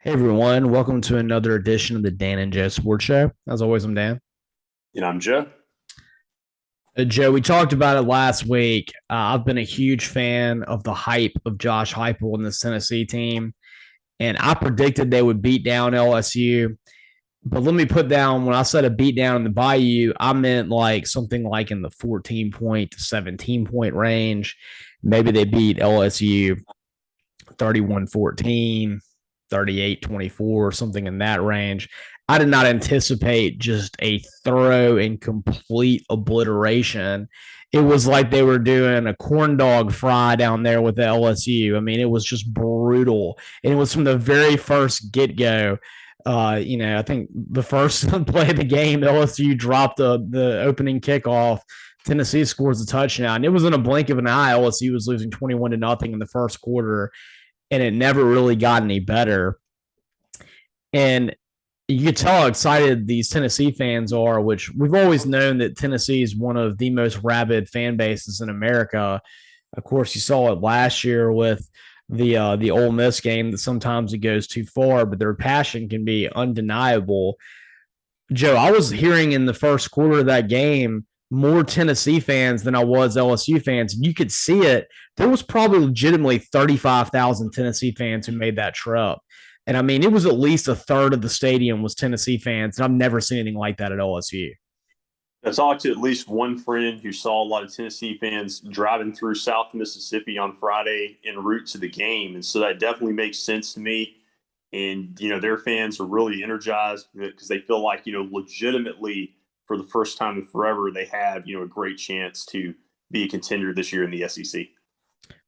Hey everyone, welcome to another edition of the Dan and Joe Sports Show. As always, I'm Dan. And I'm Joe. Joe, we talked about it last week. I've been a huge fan of the hype of Josh Heupel and this Tennessee team, and I predicted they would beat down LSU. But let me put down when I said a beat down in the Bayou, I meant like something like in the 14 point to 17 point range. Maybe they beat LSU 31-14, 38-24, something in that range. I did not anticipate just a thorough and complete obliteration. It was like they were doing a corn dog fry down there with the LSU. I mean, it was just brutal. And it was from the very first get go. I think the first play of the game, LSU dropped the opening kickoff. Tennessee scores a touchdown. It was in a blink of an eye. LSU was losing 21 to nothing in the first quarter, and it never really got any better. And you could tell how excited these Tennessee fans are, which we've always known that Tennessee is one of the most rabid fan bases in America. Of course, you saw it last year with the Ole Miss game that sometimes it goes too far, but their passion can be undeniable. Joe, I was hearing in the first quarter of that game more Tennessee fans than I was LSU fans. You could see it. There was probably legitimately 35,000 Tennessee fans who made that trip. And I mean, it was at least a third of the stadium was Tennessee fans. And I've never seen anything like that at LSU. I talked to at least one friend who saw a lot of Tennessee fans driving through South Mississippi on Friday en route to the game. And so that definitely makes sense to me. And, their fans are really energized because they feel like, legitimately for the first time in forever, they have, a great chance to be a contender this year in the SEC.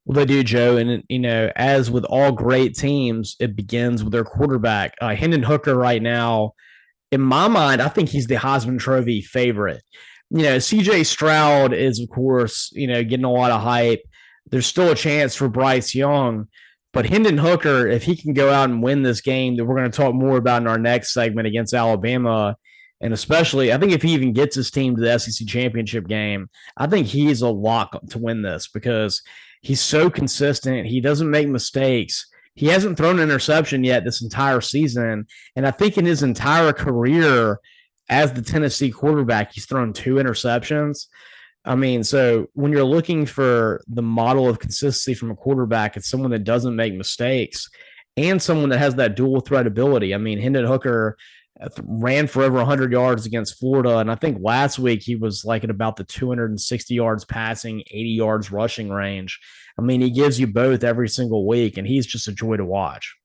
Well, they do, Joe. And, as with all great teams, it begins with their quarterback. Hendon Hooker right now, in my mind, I think he's the Heisman Trophy favorite. CJ Stroud is, of course, getting a lot of hype. There's still a chance for Bryce Young, but Hendon Hooker, if he can go out and win this game that we're going to talk more about in our next segment against Alabama, and especially, I think if he even gets his team to the SEC championship game, I think he's a lock to win this because he's so consistent. He doesn't make mistakes. He hasn't thrown an interception yet this entire season. And I think in his entire career as the Tennessee quarterback, he's thrown two interceptions. I mean, so when you're looking for the model of consistency from a quarterback, it's someone that doesn't make mistakes and someone that has that dual threat ability. I mean, Hendon Hooker ran for over 100 yards against Florida. And I think last week he was like at about the 260 yards passing, 80 yards rushing range. I mean, he gives you both every single week, and he's just a joy to watch.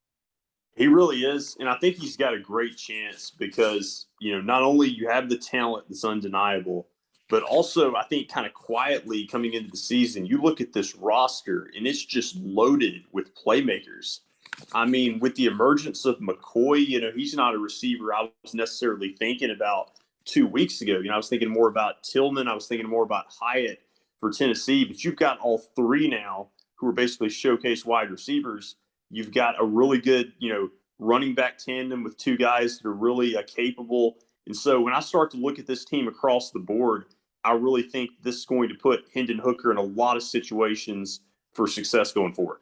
He really is. And I think he's got a great chance because, not only you have the talent that's undeniable, but also I think kind of quietly coming into the season, you look at this roster and it's just loaded with playmakers. I mean, with the emergence of McCoy, he's not a receiver I was necessarily thinking about 2 weeks ago. I was thinking more about Tillman. I was thinking more about Hyatt for Tennessee, but you've got all three now who are basically showcase wide receivers. You've got a really good, running back tandem with two guys that are really capable. And so when I start to look at this team across the board, I really think this is going to put Hendon Hooker in a lot of situations for success going forward.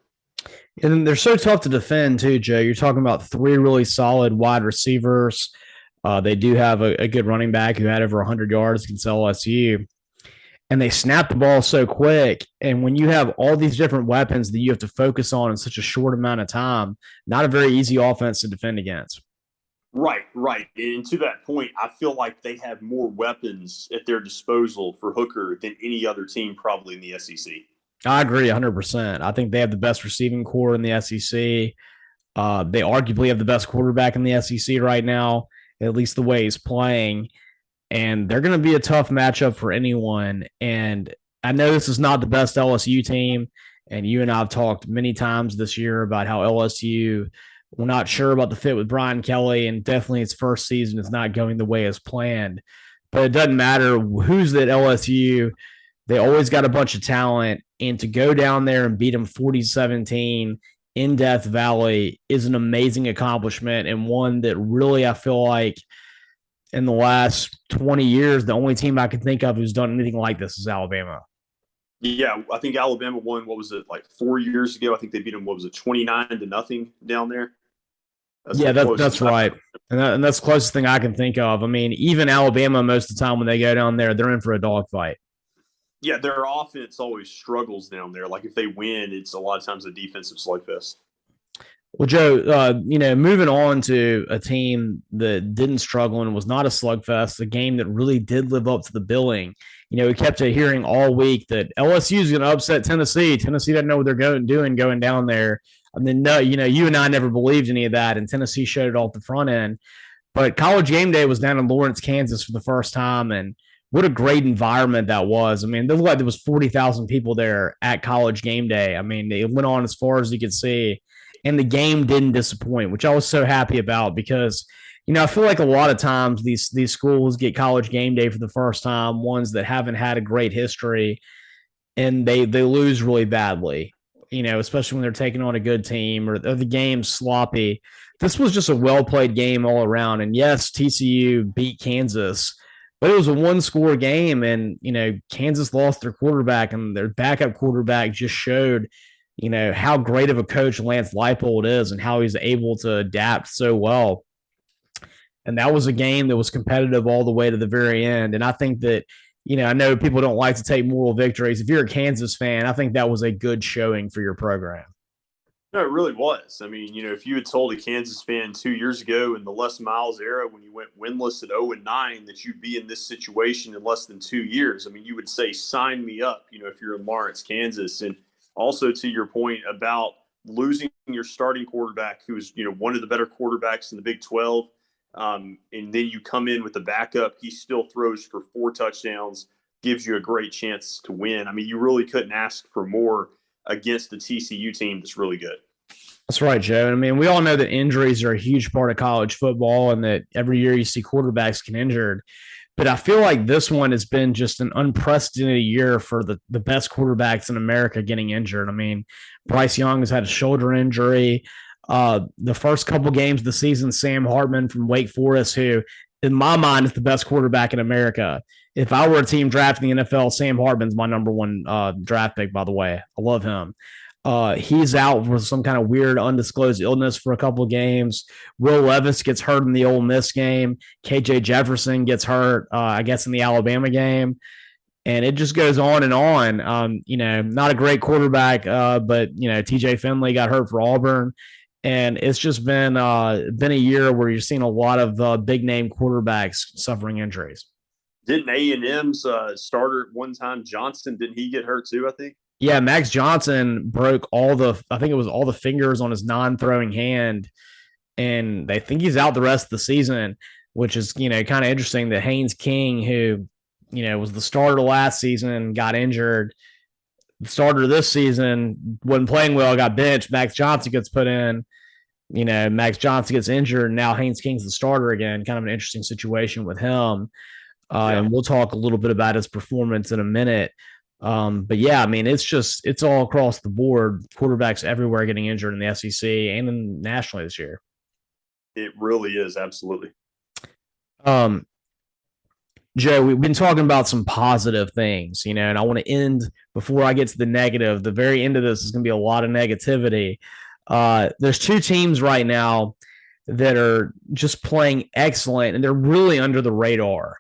And they're so tough to defend, too, Joe. You're talking about three really solid wide receivers. They do have a good running back who had over 100 yards against LSU. And they snap the ball so quick. And when you have all these different weapons that you have to focus on in such a short amount of time, not a very easy offense to defend against. Right, right. And to that point, I feel like they have more weapons at their disposal for Hooker than any other team probably in the SEC. I agree 100%. I think they have the best receiving core in the SEC. They arguably have the best quarterback in the SEC right now, at least the way he's playing. And they're going to be a tough matchup for anyone. And I know this is not the best LSU team. And you and I have talked many times this year about how LSU, we're not sure about the fit with Brian Kelly. And definitely its first season is not going the way as planned. But it doesn't matter who's at LSU. They always got a bunch of talent. And to go down there and beat them 40-17 in Death Valley is an amazing accomplishment and one that really I feel like in the last 20 years, the only team I can think of who's done anything like this is Alabama. Yeah, I think Alabama won, what was it, like 4 years ago? I think they beat them, what was it, 29 to nothing down there? That's Yeah, the that's closest. right. And that's the closest thing I can think of. I mean, even Alabama, most of the time when they go down there, they're in for a dogfight. Yeah, their offense always struggles down there. Like if they win, it's a lot of times a defensive slugfest. Well, Joe, moving on to a team that didn't struggle and was not a slugfest, a game that really did live up to the billing. We kept hearing all week that LSU is going to upset Tennessee. Tennessee doesn't know what they're going down there. I mean, no, you and I never believed any of that, and Tennessee showed it off the front end. But College Game Day was down in Lawrence, Kansas for the first time, and what a great environment that was. I mean, it looked like there was 40,000 people there at College Game Day. I mean, it went on as far as you could see, and the game didn't disappoint, which I was so happy about because I feel like a lot of times these schools get College Game Day for the first time, ones that haven't had a great history, and they lose really badly. Especially when they're taking on a good team or the game's sloppy. This was just a well played game all around. And yes, TCU beat Kansas, but it was a one score game. And, Kansas lost their quarterback, and their backup quarterback just showed, how great of a coach Lance Leipold is and how he's able to adapt so well. And that was a game that was competitive all the way to the very end. And I think that, I know people don't like to take moral victories. If you're a Kansas fan, I think that was a good showing for your program. No, it really was. I mean, if you had told a Kansas fan 2 years ago in the Les Miles era when you went winless at 0-9 that you'd be in this situation in less than 2 years, I mean, you would say, sign me up, if you're in Lawrence, Kansas. And also to your point about losing your starting quarterback, who's, one of the better quarterbacks in the Big 12, and then you come in with the backup, he still throws for 4 touchdowns, gives you a great chance to win. I mean, you really couldn't ask for more against the TCU team that's really good. That's right, Joe. I mean, we all know that injuries are a huge part of college football and that every year you see quarterbacks get injured. But I feel like this one has been just an unprecedented year for the best quarterbacks in America getting injured. I mean, Bryce Young has had a shoulder injury. The first couple games of the season, Sam Hartman from Wake Forest, who in my mind is the best quarterback in America. If I were a team drafting the NFL, Sam Hartman's my number one draft pick, by the way. I love him. He's out with some kind of weird undisclosed illness for a couple of games. Will Levis gets hurt in the Ole Miss game. KJ Jefferson gets hurt, I guess, in the Alabama game. And it just goes on and on. Not a great quarterback, but, TJ Finley got hurt for Auburn. And it's just been a year where you're seeing a lot of big name quarterbacks suffering injuries. Didn't A&M's starter at one time, Johnson, didn't he get hurt too, I think? Yeah, Max Johnson broke all the fingers on his non-throwing hand, and they think he's out the rest of the season, which is, kind of interesting that Haynes King, who, was the starter last season, got injured. The starter this season wasn't playing well, got benched. Max Johnson gets put in. Max Johnson gets injured, and now Haynes King's the starter again. Kind of an interesting situation with him. And we'll talk a little bit about his performance in a minute. But yeah, I mean, it's all across the board. Quarterbacks everywhere getting injured in the SEC and in nationally this year. It really is. Absolutely. Joe, we've been talking about some positive things, and I want to end before I get to the negative. The very end of this is going to be a lot of negativity. There's 2 teams right now that are just playing excellent, and they're really under the radar.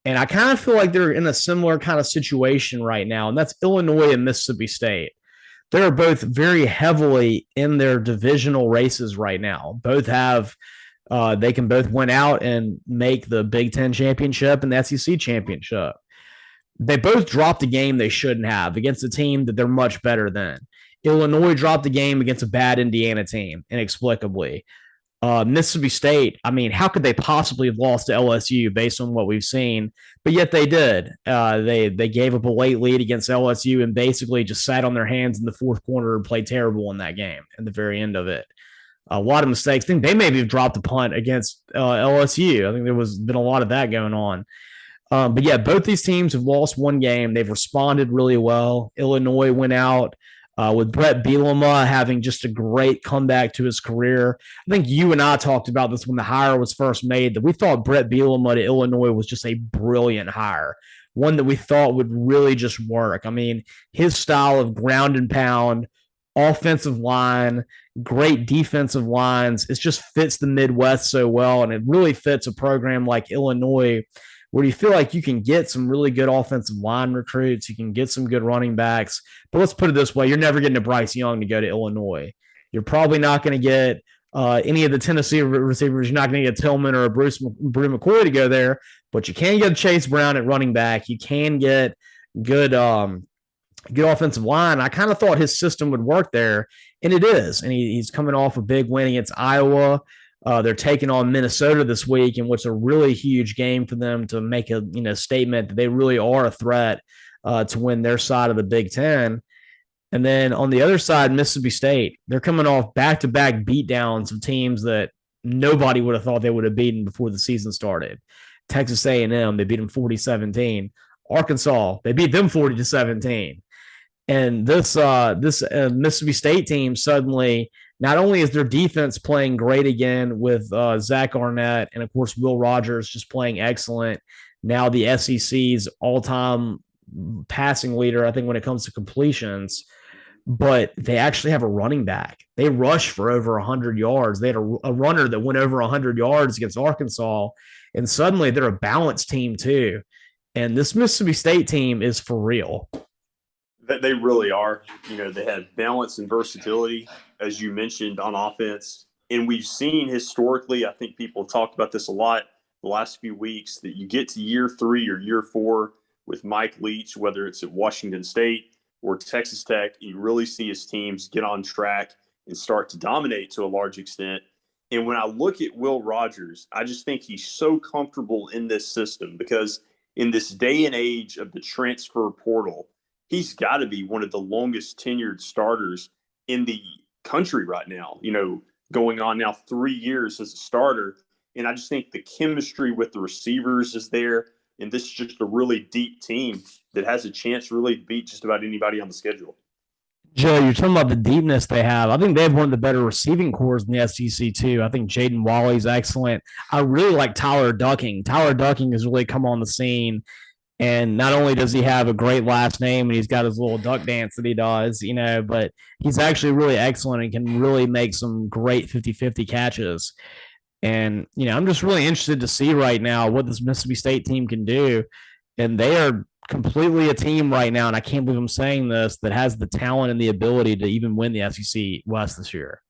And I kind of feel like they're in a similar kind of situation right now, and that's Illinois and Mississippi State. They're both very heavily in their divisional races right now. Both have they can both win out and make the Big Ten championship and the SEC championship. They both dropped a game they shouldn't have against a team that they're much better than. Illinois dropped a game against a bad Indiana team inexplicably. Mississippi State, I mean, how could they possibly have lost to LSU based on what we've seen? But yet they did. They gave up a late lead against LSU and basically just sat on their hands in the fourth quarter and played terrible in that game at the very end of it. A lot of mistakes. I think they maybe have dropped a punt against LSU. I think there was been a lot of that going on. But yeah, both these teams have lost one game. They've responded really well. Illinois went out with Brett Bielema having just a great comeback to his career. I think you and I talked about this when the hire was first made, that we thought Brett Bielema to Illinois was just a brilliant hire, one that we thought would really just work. I mean, his style of ground and pound, offensive line, great defensive lines. It just fits the Midwest so well, and it really fits a program like Illinois, where you feel like you can get some really good offensive line recruits, you can get some good running backs. But let's put it this way: you're never getting a Bryce Young to go to Illinois. You're probably not going to get any of the Tennessee receivers. You're not going to get Tillman or a Brew McCoy to go there, but you can get Chase Brown at running back. You can get good good offensive line. I kind of thought his system would work there, and it is. And he's coming off a big win against Iowa. They're taking on Minnesota this week, in which a really huge game for them to make a statement that they really are a threat to win their side of the Big Ten. And then on the other side, Mississippi State, they're coming off back-to-back beatdowns of teams that nobody would have thought they would have beaten before the season started. Texas A&M, they beat them 40-17. Arkansas, they beat them 40-17. And this Mississippi State team suddenly, not only is their defense playing great again with Zach Arnett and, of course, Will Rogers just playing excellent. Now the SEC's all-time passing leader, I think, when it comes to completions, but they actually have a running back. They rushed for over 100 yards. They had a runner that went over 100 yards against Arkansas, and suddenly they're a balanced team too. And this Mississippi State team is for real. They really are. They have balance and versatility, as you mentioned, on offense. And we've seen historically, I think people have talked about this a lot the last few weeks, that you get to year 3 or year 4 with Mike Leach, whether it's at Washington State or Texas Tech, you really see his teams get on track and start to dominate to a large extent. And when I look at Will Rogers, I just think he's so comfortable in this system, because in this day and age of the transfer portal, he's got to be one of the longest tenured starters in the country right now, going on now 3 years as a starter. And I just think the chemistry with the receivers is there. And this is just a really deep team that has a chance really to beat just about anybody on the schedule. Joe, you're talking about the deepness they have. I think they have one of the better receiving cores in the SEC too. I think Jaden Wally's excellent. I really like Tyler Ducking. Tyler Ducking has really come on the scene. And not only does he have a great last name and he's got his little duck dance that he does, but he's actually really excellent and can really make some great 50-50 catches. And, I'm just really interested to see right now what this Mississippi State team can do. And they are completely a team right now, and I can't believe I'm saying this, that has the talent and the ability to even win the SEC West this year.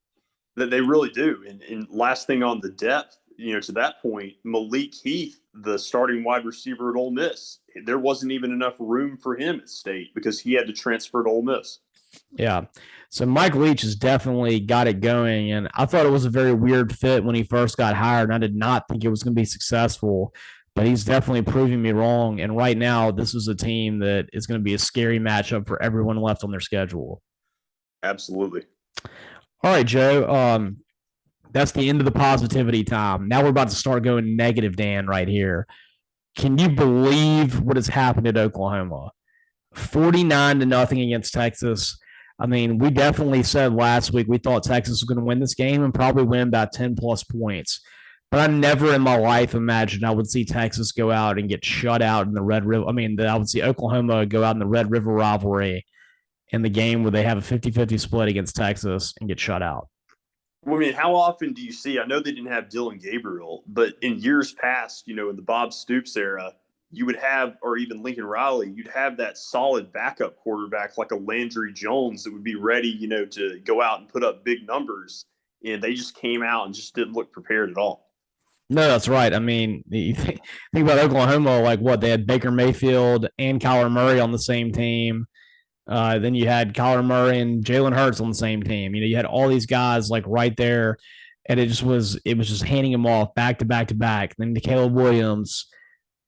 That they really do. And last thing on the depth, to that point, Malik Heath, the starting wide receiver at Ole Miss, there wasn't even enough room for him at State because he had to transfer to Ole Miss. Yeah. So Mike Leach has definitely got it going, and I thought it was a very weird fit when he first got hired, and I did not think it was going to be successful, but he's definitely proving me wrong. And right now, this is a team that is going to be a scary matchup for everyone left on their schedule. Absolutely. All right, Joe. That's the end of the positivity time. Now we're about to start going negative, Dan, right here. Can you believe what has happened at Oklahoma? 49-0 against Texas. I mean, we definitely said last week we thought Texas was going to win this game and probably win about 10-plus points. But I never in my life imagined I would see Texas go out and get shut out in the Red River. I mean, I would see Oklahoma go out in the Red River rivalry in the game where they have a 50-50 split against Texas and get shut out. Well, I mean, how often do you see – I know they didn't have Dylan Gabriel, but in years past, in the Bob Stoops era, you would have – or even Lincoln Riley, you'd have that solid backup quarterback like a Landry Jones that would be ready, to go out and put up big numbers. And they just came out and just didn't look prepared at all. No, that's right. I mean, you think about Oklahoma, like what? They had Baker Mayfield and Kyler Murray on the same team. Then you had Kyler Murray and Jalen Hurts on the same team. You had all these guys like right there, and it was just handing them off back to back to back. Then to Caleb Williams,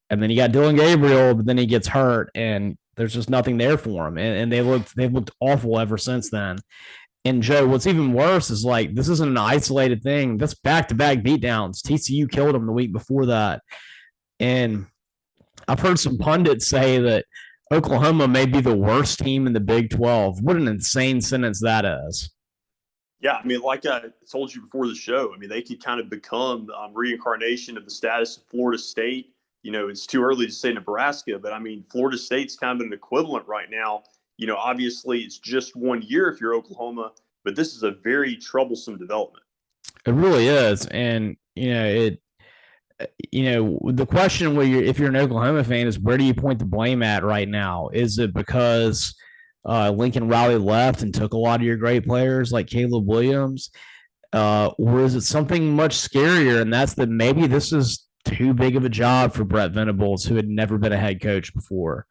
and then you got Dylan Gabriel, but then he gets hurt, and there's just nothing there for him. And they've looked awful ever since then. And Joe, what's even worse is like this isn't an isolated thing. That's back to back beatdowns. TCU killed them the week before that, and I've heard some pundits say that Oklahoma may be the worst team in the Big 12. What an insane sentence that is. Yeah, I mean, like I told you before the show, I mean, they could kind of become reincarnation of the status of Florida State. It's too early to say Nebraska, but I mean, Florida State's kind of an equivalent right now, Obviously it's just 1 year if you're Oklahoma, but this is a very troublesome development. It really is. And, the question if you're an Oklahoma fan is where do you point the blame at right now? Is it because Lincoln Riley left and took a lot of your great players like Caleb Williams? Or is it something much scarier? And that's that maybe this is too big of a job for Brett Venables, who had never been a head coach before.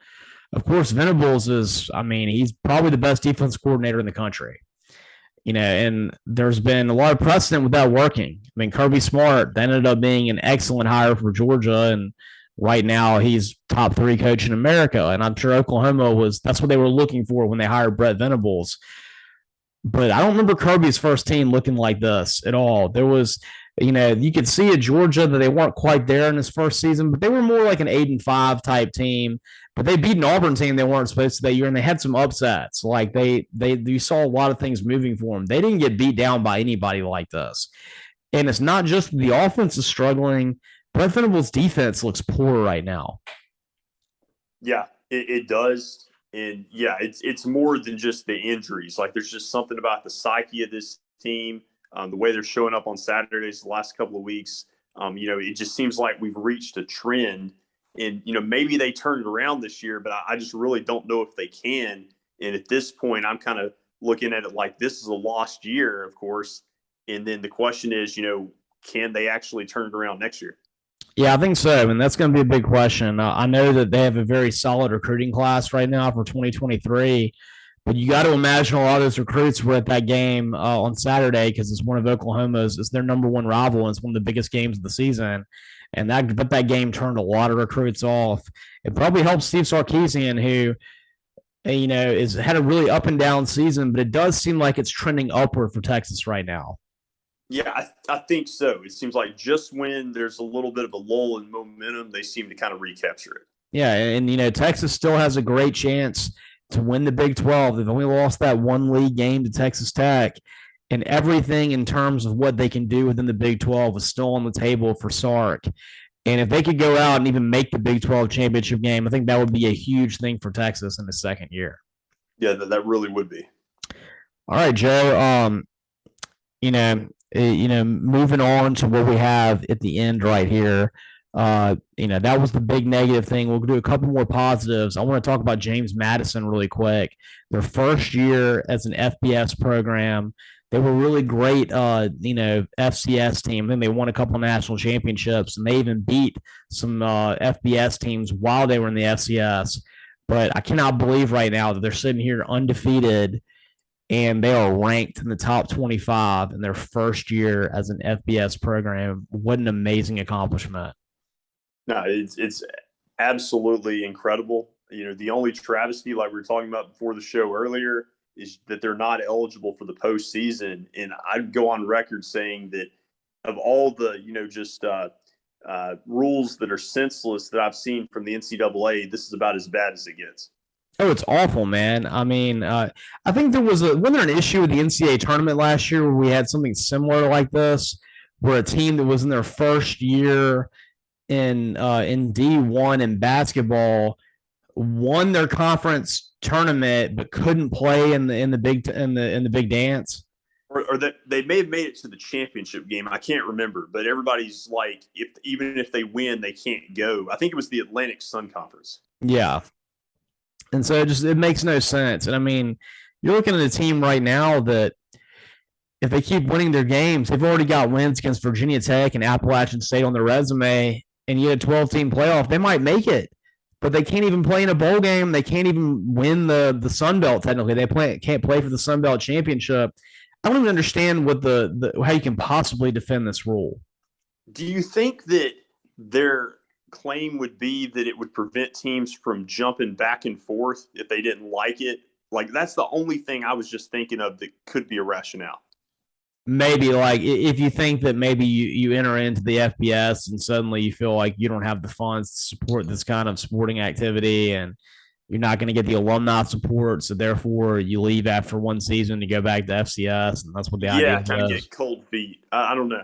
Of course, Venables he's probably the best defense coordinator in the country. And there's been a lot of precedent with that working. I mean, Kirby Smart ended up being an excellent hire for Georgia, and right now he's top 3 coach in America. And I'm sure Oklahoma that's what they were looking for when they hired Brett Venables. But I don't remember Kirby's first team looking like this at all. There was, you could see at Georgia that they weren't quite there in his first season, but they were more like an 8-5 type team. But they beat an Auburn team they weren't supposed to that year, and they had some upsets. Like you saw a lot of things moving for them. They didn't get beat down by anybody like this. And it's not just the offense is struggling. Brett Venables' defense looks poor right now. Yeah, it does. And yeah, it's more than just the injuries. Like there's just something about the psyche of this team, the way they're showing up on Saturdays the last couple of weeks. It just seems like we've reached a trend. And, maybe they turned it around this year, but I just really don't know if they can. And at this point, I'm kind of looking at it like this is a lost year, of course. And then the question is, can they actually turn it around next year? Yeah, I think so. And that's going to be a big question. I know that they have a very solid recruiting class right now for 2023, but you got to imagine a lot of those recruits were at that game on Saturday because it's one of Oklahoma's, it's their number 1 rival, and it's one of the biggest games of the season. And that game turned a lot of recruits off. It probably helps Steve Sarkisian, who, is had a really up and down season, but it does seem like it's trending upward for Texas right now. Yeah, I think so. It seems like just when there's a little bit of a lull in momentum, they seem to kind of recapture it. Yeah, and Texas still has a great chance to win the Big 12. They've only lost that 1 league game to Texas Tech, and everything in terms of what they can do within the Big 12 is still on the table for Sark. And if they could go out and even make the Big 12 championship game, I think that would be a huge thing for Texas in the second year. Yeah, that really would be. All right, Joe. Moving on to what we have at the end right here. That was the big negative thing. We'll do a couple more positives. I want to talk about James Madison really quick. Their first year as an FBS program, they were really great, FCS team. Then they won a couple of national championships, and they even beat some FBS teams while they were in the FCS. But I cannot believe right now that they're sitting here undefeated, and they are ranked in the top 25 in their first year as an FBS program. What an amazing accomplishment. No, it's absolutely incredible. The only travesty, like we were talking about before the show earlier, is that they're not eligible for the postseason. And I'd go on record saying that of all the, rules that are senseless that I've seen from the NCAA, this is about as bad as it gets. Oh, it's awful, man. I mean, I think wasn't there an issue with the NCAA tournament last year where we had something similar like this, where a team that was in their first year in D1 in basketball won their conference tournament but couldn't play in the big dance? Or that they may have made it to the championship game. I can't remember, but everybody's like, even if they win, they can't go. I think it was the Atlantic Sun Conference. Yeah. And so it makes no sense. And I mean, you're looking at a team right now that if they keep winning their games, they've already got wins against Virginia Tech and Appalachian State on their resume, and you had a 12-team playoff. They might make it, but they can't even play in a bowl game. They can't even win the Sun Belt technically. They can't play for the Sun Belt championship. I don't even understand what how you can possibly defend this rule. Do you think that their claim would be that it would prevent teams from jumping back and forth if they didn't like it? Like, that's the only thing I was just thinking of that could be a rationale. Maybe, like, if you think that maybe you enter into the FBS and suddenly you feel like you don't have the funds to support this kind of sporting activity and you're not going to get the alumni support, so therefore you leave after one season to go back to FCS, and that's what the idea is. Yeah, kind of get cold feet. I don't know.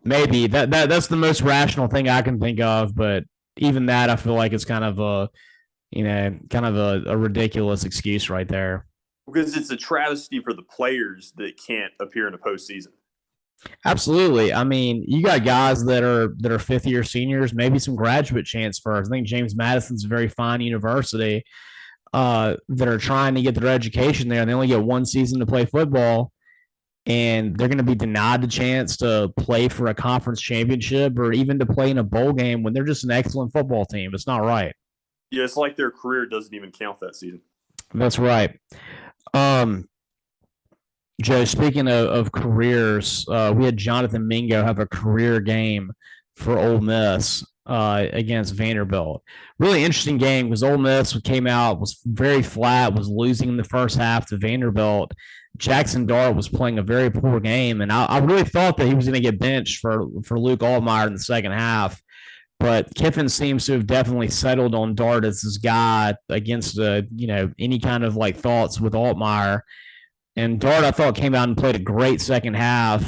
Maybe that's the most rational thing I can think of, but even that I feel like it's kind of Kind of a ridiculous excuse right there. Because it's a travesty for the players that can't appear in a postseason. Absolutely. I mean, you got guys that are fifth year seniors, maybe some graduate transfers. I think James Madison's a very fine university that are trying to get their education there, and they only get one season to play football, and they're going to be denied the chance to play for a conference championship or even to play in a bowl game when they're just an excellent football team. It's not right. Yeah, it's like their career doesn't even count that season. That's right. Um, Joe, speaking of careers, we had Jonathan Mingo have a career game for Ole Miss against Vanderbilt. Really interesting game because Ole Miss came out, was very flat, was losing in the first half to Vanderbilt. Jackson Dart was playing a very poor game, and I really thought that he was going to get benched for Luke Altmaier in the second half. But Kiffin seems to have definitely settled on Dart as this guy against any kind of like thoughts with Altmaier. And Dart, I thought, came out and played a great second half,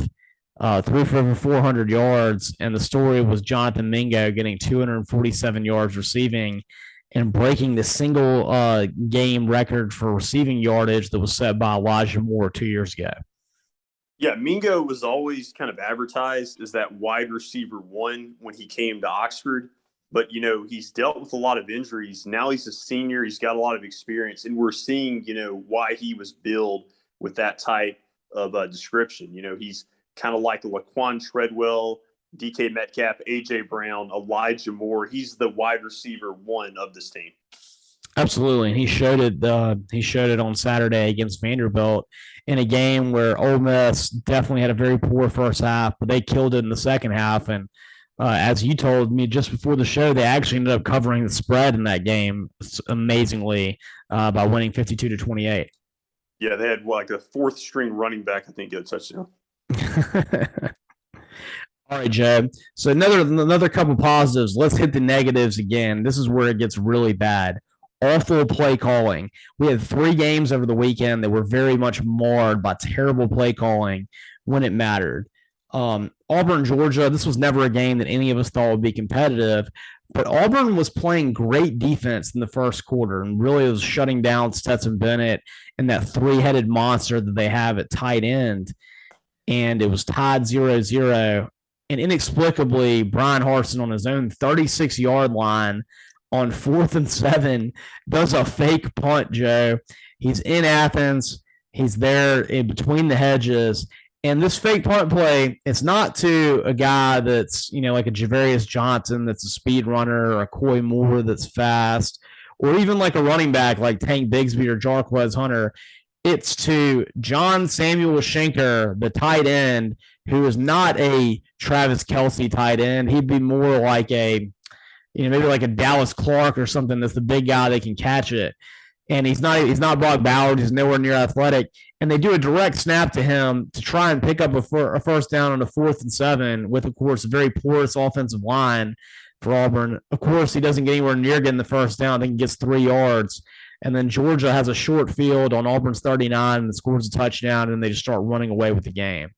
threw for over 400 yards. And the story was Jonathan Mingo getting 247 yards receiving and breaking the single game record for receiving yardage that was set by Elijah Moore 2 years ago. Yeah, Mingo was always kind of advertised as that wide receiver one when he came to Oxford. But, he's dealt with a lot of injuries. Now he's a senior. He's got a lot of experience. And we're seeing, why he was billed with that type of description. He's kind of like a Laquan Treadwell, DK Metcalf, AJ Brown, Elijah Moore. He's the wide receiver one of this team. Absolutely, and he showed it. He showed it on Saturday against Vanderbilt in a game where Ole Miss definitely had a very poor first half, but they killed it in the second half. And as you told me just before the show, they actually ended up covering the spread in that game amazingly by winning 52-28. Yeah, they had like a fourth string running back, I think, get a touchdown. All right, Joe. So another couple positives. Let's hit the negatives again. This is where it gets really bad. Awful play calling. We had 3 games over the weekend that were very much marred by terrible play calling when it mattered. Auburn, Georgia, this was never a game that any of us thought would be competitive, but Auburn was playing great defense in the first quarter and really was shutting down Stetson Bennett and that 3-headed monster that they have at tight end. And it was tied 0-0. And inexplicably, Brian Harsin on his own 36-yard line on 4th and 7 does a fake punt, Joe. He's in Athens. He's there in between the hedges. And this fake punt play, it's not to a guy that's, like a Javarius Johnson that's a speed runner or a Coy Moore that's fast, or even like a running back like Tank Bigsby or Jarquez Hunter. It's to John Samuel Schenker, the tight end, who is not a Travis Kelce tight end. He'd be more like maybe like a Dallas Clark or something that's the big guy that can catch it. And he's not Brock Bowers. He's nowhere near athletic. And they do a direct snap to him to try and pick up a first down on a 4th and 7 with, of course, a very porous offensive line for Auburn. Of course, he doesn't get anywhere near getting the first down. I think he gets 3 yards. And then Georgia has a short field on Auburn's 39 and scores a touchdown, and they just start running away with the game.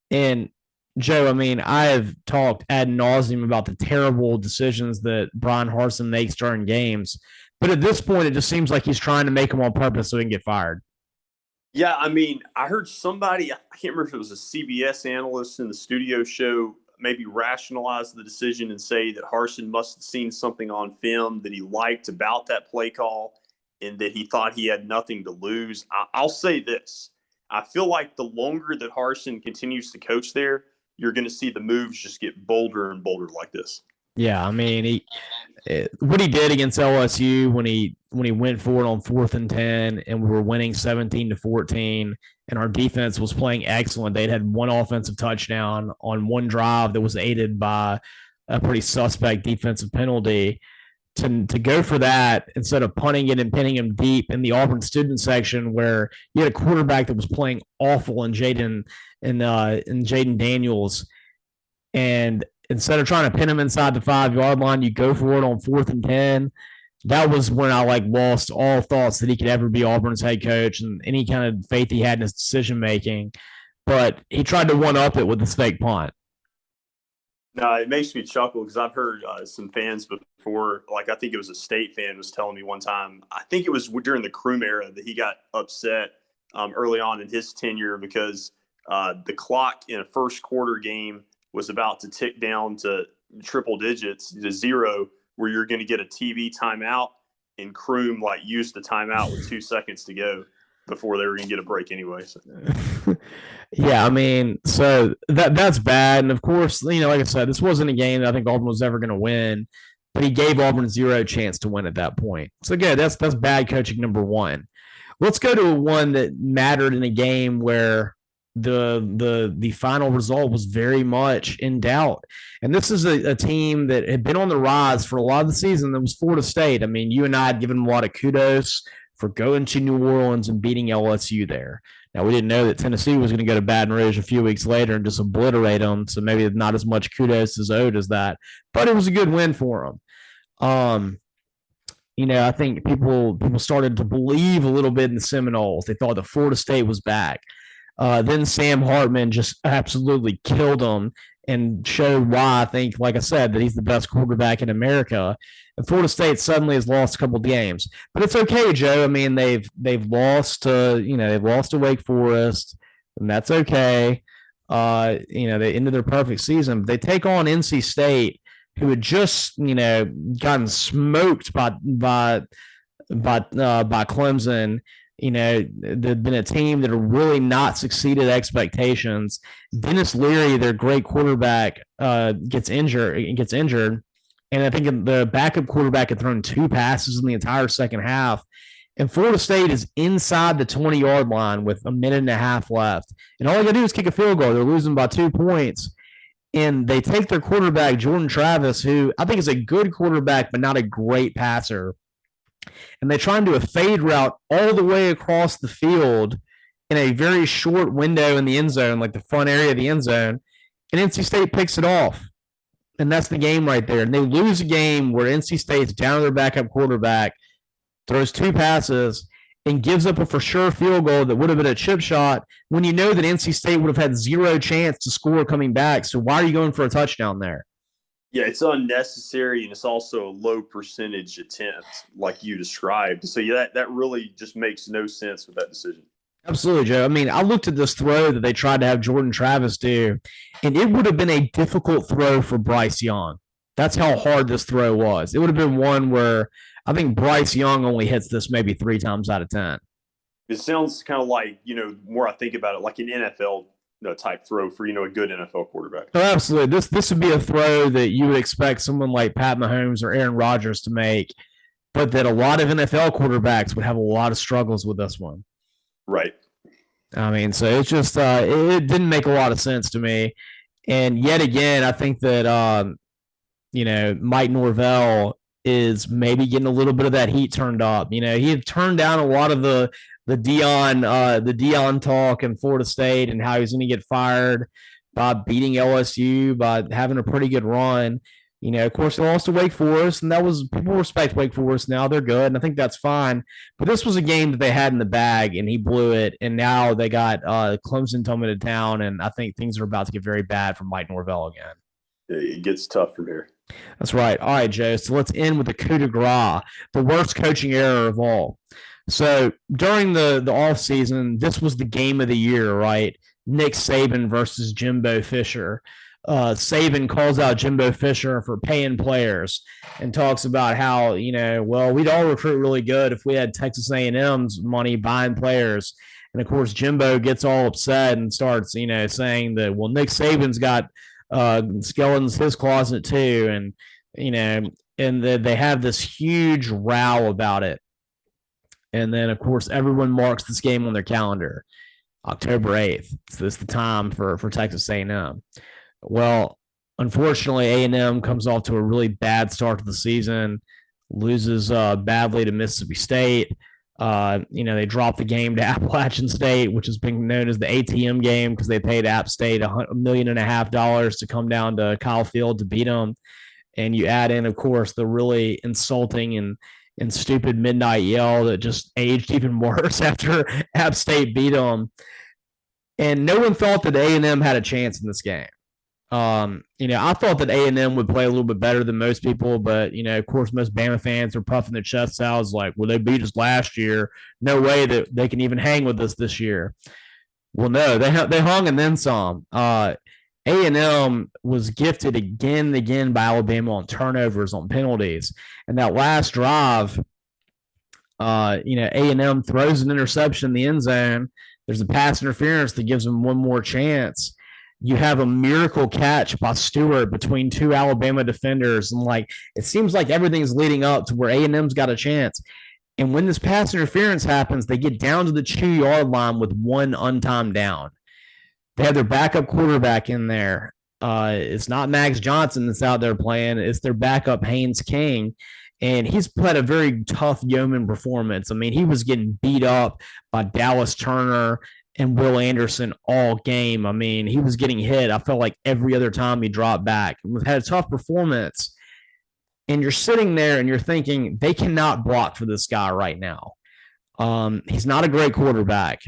And Joe, I mean, I have talked ad nauseum about the terrible decisions that Brian Harsin makes during games. But at this point, it just seems like he's trying to make them on purpose so he can get fired. Yeah, I mean, I heard somebody, I can't remember if it was a CBS analyst in the studio show, maybe rationalize the decision and say that Harsin must have seen something on film that he liked about that play call and that he thought he had nothing to lose. I'll say this. I feel like the longer that Harsin continues to coach there, you're going to see the moves just get bolder and bolder like this. Yeah, I mean, what he did against LSU when he went for it on 4th and 10 and we were winning 17-14 and our defense was playing excellent. They'd had one offensive touchdown on one drive that was aided by a pretty suspect defensive penalty. To go for that instead of punting it and pinning him deep in the Auburn student section where you had a quarterback that was playing awful in Jaden Daniels, and instead of trying to pin him inside the 5-yard line, you go for it on 4th and 10. That was when I lost all thoughts that he could ever be Auburn's head coach and any kind of faith he had in his decision making. But he tried to one up it with this fake punt. No, it makes me chuckle because I've heard some fans before. Like I think it was a State fan was telling me one time. I think it was during the Kroom era that he got upset early on in his tenure because the clock in a first quarter game was about to tick down to triple digits to zero, where you're going to get a TV timeout, and Kroom like used the timeout with 2 seconds to go before they were going to get a break anyway. So. Yeah, I mean, so that's bad. And of course, like I said, this wasn't a game that I think Auburn was ever going to win, but he gave Auburn zero chance to win at that point. So again, that's bad coaching number one. Let's go to one that mattered in a game where the final result was very much in doubt. And this is a team that had been on the rise for a lot of the season. That was Florida State. I mean, you and I had given them a lot of kudos for going to New Orleans and beating LSU there. Now, we didn't know that Tennessee was going to go to Baton Rouge a few weeks later and just obliterate them, so maybe not as much kudos is owed as that. But it was a good win for them. I think people started to believe a little bit in the Seminoles. They thought that Florida State was back. Then Sam Hartman just absolutely killed them and showed why I think, like I said, that he's the best quarterback in America. And Florida State suddenly has lost a couple of games, but it's okay, Joe. I mean, they've lost to Wake Forest, and that's okay. They ended their perfect season. But they take on NC State, who had just gotten smoked by Clemson. They've been a team that have really not succeeded expectations. Dennis Leary, their great quarterback, gets injured. And I think the backup quarterback had thrown 2 passes in the entire second half. And Florida State is inside the 20-yard line with a minute and a half left. And all they got to do is kick a field goal. They're losing by 2 points. And they take their quarterback, Jordan Travis, who I think is a good quarterback, but not a great passer. And they try and do a fade route all the way across the field in a very short window in the end zone, like the front area of the end zone. And NC State picks it off. And that's the game right there. And they lose a game where NC State's down to their backup quarterback, throws 2 passes, and gives up a for sure field goal that would have been a chip shot when you know that NC State would have had zero chance to score coming back. So why are you going for a touchdown there? Yeah, it's unnecessary, and it's also a low percentage attempt like you described. So yeah, that really just makes no sense with that decision. Absolutely, Joe. I mean, I looked at this throw that they tried to have Jordan Travis do, and it would have been a difficult throw for Bryce Young. That's how hard this throw was. It would have been one where I think Bryce Young only hits this maybe 3 times out of 10. It sounds kind of like, more I think about it, like an NFL type throw for, a good NFL quarterback. Oh, absolutely. This would be a throw that you would expect someone like Pat Mahomes or Aaron Rodgers to make, but that a lot of NFL quarterbacks would have a lot of struggles with this one. Right. I mean, so it's just it didn't make a lot of sense to me. And yet again, I think that Mike Norvell is maybe getting a little bit of that heat turned up. He had turned down a lot of the Deion talk in Florida State and how he's going to get fired by beating LSU, by having a pretty good run. Of course, they lost to Wake Forest, and people respect Wake Forest now. They're good, and I think that's fine. But this was a game that they had in the bag, and he blew it. And now they got Clemson coming to town, and I think things are about to get very bad for Mike Norvell again. It gets tough from here. That's right. All right, Joe. So let's end with the coup de grace, the worst coaching error of all. So during the offseason, this was the game of the year, right? Nick Saban versus Jimbo Fisher. Saban calls out Jimbo Fisher for paying players and talks about how, we'd all recruit really good if we had Texas A&M's money buying players. And, of course, Jimbo gets all upset and starts, saying that, well, Nick Saban's got skeletons in his closet too. And they have this huge row about it. And then, of course, everyone marks this game on their calendar, October 8th. So this is the time for Texas A&M. Well, unfortunately, A&M comes off to a really bad start to the season, loses badly to Mississippi State. They dropped the game to Appalachian State, which has been known as the ATM game because they paid App State $1.5 million to come down to Kyle Field to beat them. And you add in, of course, the really insulting and stupid midnight yell that just aged even worse after App State beat them. And no one thought that A&M had a chance in this game. I thought that A&M would play a little bit better than most people, but of course, most Bama fans are puffing their chests out. It's like, well, they beat us last year. No way that they can even hang with us this year. Well, no, they hung and then some. A&M was gifted again and again by Alabama on turnovers, on penalties, and that last drive, A&M throws an interception in the end zone. There's a pass interference that gives them one more chance. You have a miracle catch by Stewart between two Alabama defenders, and it seems like everything's leading up to where A&M's got a chance. And when this pass interference happens, they get down to the 2-yard line with one untimed down. They have their backup quarterback in there. It's not Max Johnson that's out there playing. It's their backup, Haynes King. And he's played a very tough yeoman performance. I mean, he was getting beat up by Dallas Turner and Will Anderson all game. I mean, he was getting hit. I felt like every other time he dropped back. He had a tough performance. And you're sitting there and you're thinking, they cannot block for this guy right now. He's not a great quarterback.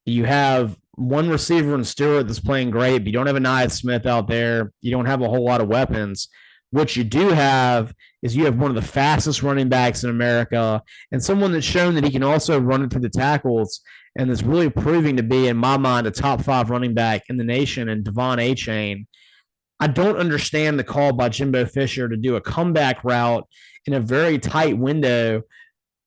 You have one receiver in Stewart that's playing great, but you don't have a Nia Smith out there. You don't have a whole lot of weapons. What you do have is you have one of the fastest running backs in America and someone that's shown that he can also run it through the tackles and that's really proving to be, in my mind, a top 5 running back in the nation, and Devon Achane. I don't understand the call by Jimbo Fisher to do a comeback route in a very tight window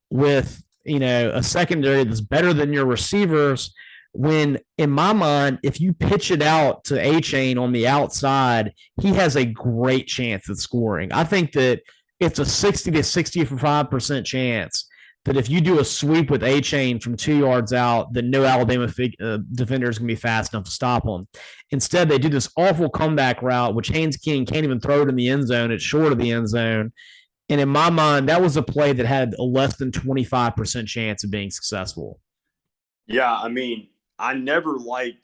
with, a secondary that's better than your receivers, when, in my mind, if you pitch it out to Achane on the outside, he has a great chance at scoring. I think that it's a 60 to 65% chance that if you do a sweep with Achane from 2 yards out, then no Alabama defender is going to be fast enough to stop him. Instead, they do this awful comeback route, which Haynes King can't even throw it in the end zone. It's short of the end zone. And in my mind, that was a play that had a less than 25% chance of being successful. Yeah, I mean, I never like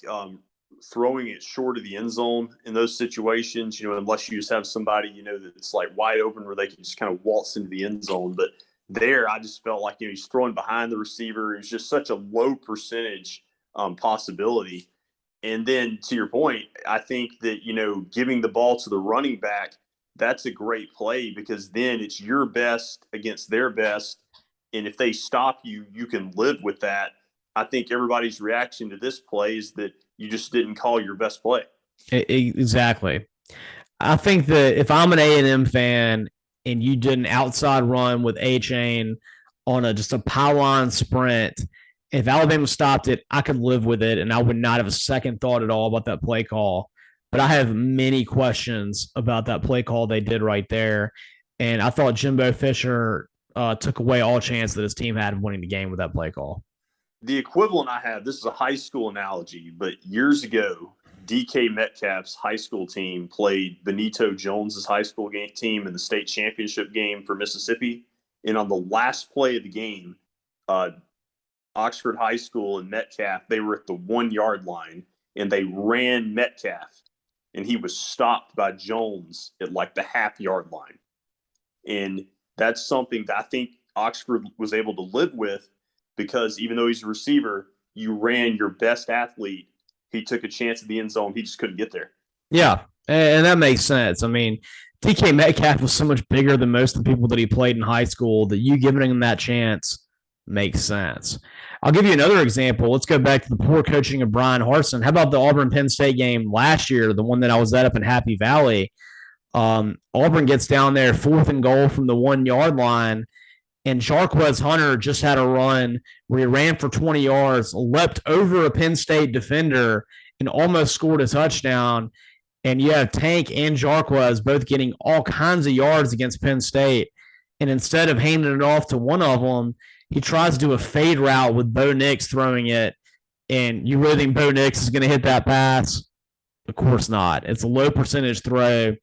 throwing it short of the end zone in those situations, unless you just have somebody, that's like wide open where they can just kind of waltz into the end zone. But there, I just felt like, he's throwing behind the receiver. It was just such a low percentage possibility. And then to your point, I think that, giving the ball to the running back, that's a great play because then it's your best against their best. And if they stop you, you can live with that. I think everybody's reaction to this play is that you just didn't call your best play. Exactly. I think that if I'm an A&M fan and you did an outside run with Achane on just a pylon sprint, if Alabama stopped it, I could live with it, and I would not have a second thought at all about that play call. But I have many questions about that play call they did right there. And I thought Jimbo Fisher took away all chance that his team had of winning the game with that play call. The equivalent I have, this is a high school analogy, but years ago, DK Metcalf's high school team played Benito Jones's high school team in the state championship game for Mississippi. And on the last play of the game, Oxford High School and Metcalf, they were at the 1-yard line, and they ran Metcalf, and he was stopped by Jones at like the half-yard line. And that's something that I think Oxford was able to live with because even though he's a receiver, you ran your best athlete. He took a chance at the end zone. He just couldn't get there. Yeah, and that makes sense. I mean, DK Metcalf was so much bigger than most of the people that he played in high school that you giving him that chance makes sense. I'll give you another example. Let's go back to the poor coaching of Brian Harsin. How about the Auburn-Penn State game last year, the one that I was at up in Happy Valley? Auburn gets down there 4th and goal from the 1-yard line, and Jarquez Hunter just had a run where he ran for 20 yards, leapt over a Penn State defender, and almost scored a touchdown. And you have Tank and Jarquez both getting all kinds of yards against Penn State. And instead of handing it off to one of them, he tries to do a fade route with Bo Nix throwing it. And you really think Bo Nix is going to hit that pass? Of course not. It's a low percentage throw.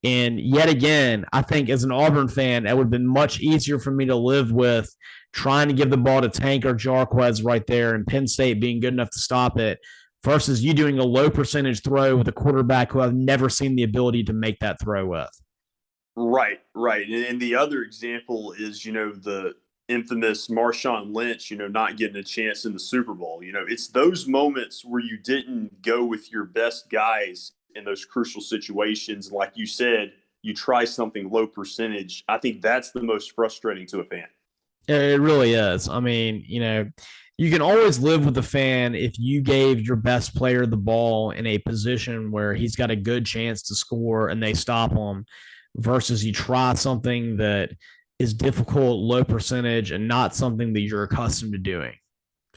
And yet again, I think as an Auburn fan, it would have been much easier for me to live with trying to give the ball to Tank or Jarquez right there and Penn State being good enough to stop it versus you doing a low percentage throw with a quarterback who I've never seen the ability to make that throw with. Right. And the other example is, the infamous Marshawn Lynch, not getting a chance in the Super Bowl. It's those moments where you didn't go with your best guys in those crucial situations. Like you said, you try something low percentage. I think that's the most frustrating to a fan. It really is. I mean, you can always live with the fan if you gave your best player the ball in a position where he's got a good chance to score and they stop him versus you try something that is difficult, low percentage, and not something that you're accustomed to doing.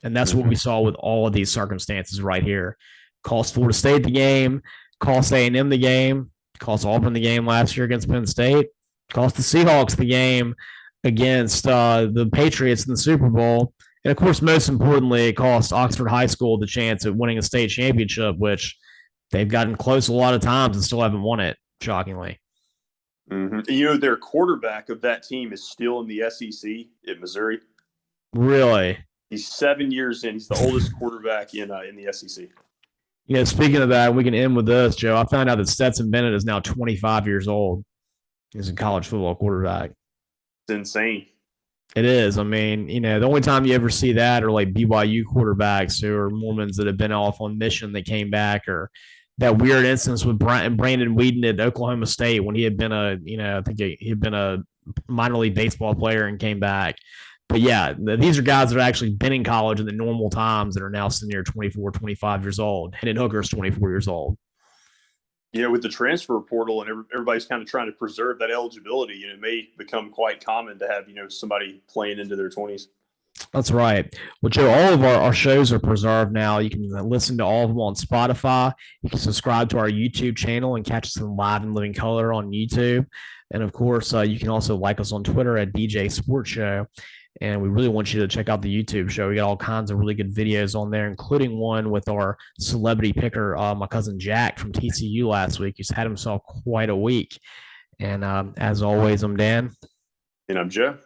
And that's what we saw with all of these circumstances right here. Cost Florida State the game, cost A&M the game, cost Auburn the game last year against Penn State, cost the Seahawks the game against the Patriots in the Super Bowl. And of course, most importantly, it cost Oxford High School the chance at winning a state championship, which they've gotten close a lot of times and still haven't won it, shockingly. Their quarterback of that team is still in the SEC at Missouri. Really? He's 7 years in. He's the oldest quarterback in the SEC. Speaking of that, we can end with this, Joe. I found out that Stetson Bennett is now 25 years old. He's a college football quarterback. It's insane. It is. I mean, the only time you ever see that are like BYU quarterbacks who are Mormons that have been off on mission that came back, or that weird instance with Brandon Whedon at Oklahoma State when he had been I think he had been a minor league baseball player and came back. But yeah, these are guys that have actually been in college in the normal times that are now sitting there 24, 25 years old. Hendon Hooker's 24 years old. With the transfer portal and everybody's kind of trying to preserve that eligibility, it may become quite common to have, somebody playing into their 20s. That's right. Well, Joe, all of our shows are preserved now. You can listen to all of them on Spotify. You can subscribe to our YouTube channel and catch us in live and living color on YouTube. And of course, you can also like us on Twitter at DJ Sports Show. And we really want you to check out the YouTube show. We got all kinds of really good videos on there, including one with our celebrity picker, my cousin Jack from TCU last week. He's had himself quite a week. And as always, I'm Dan. And I'm Joe.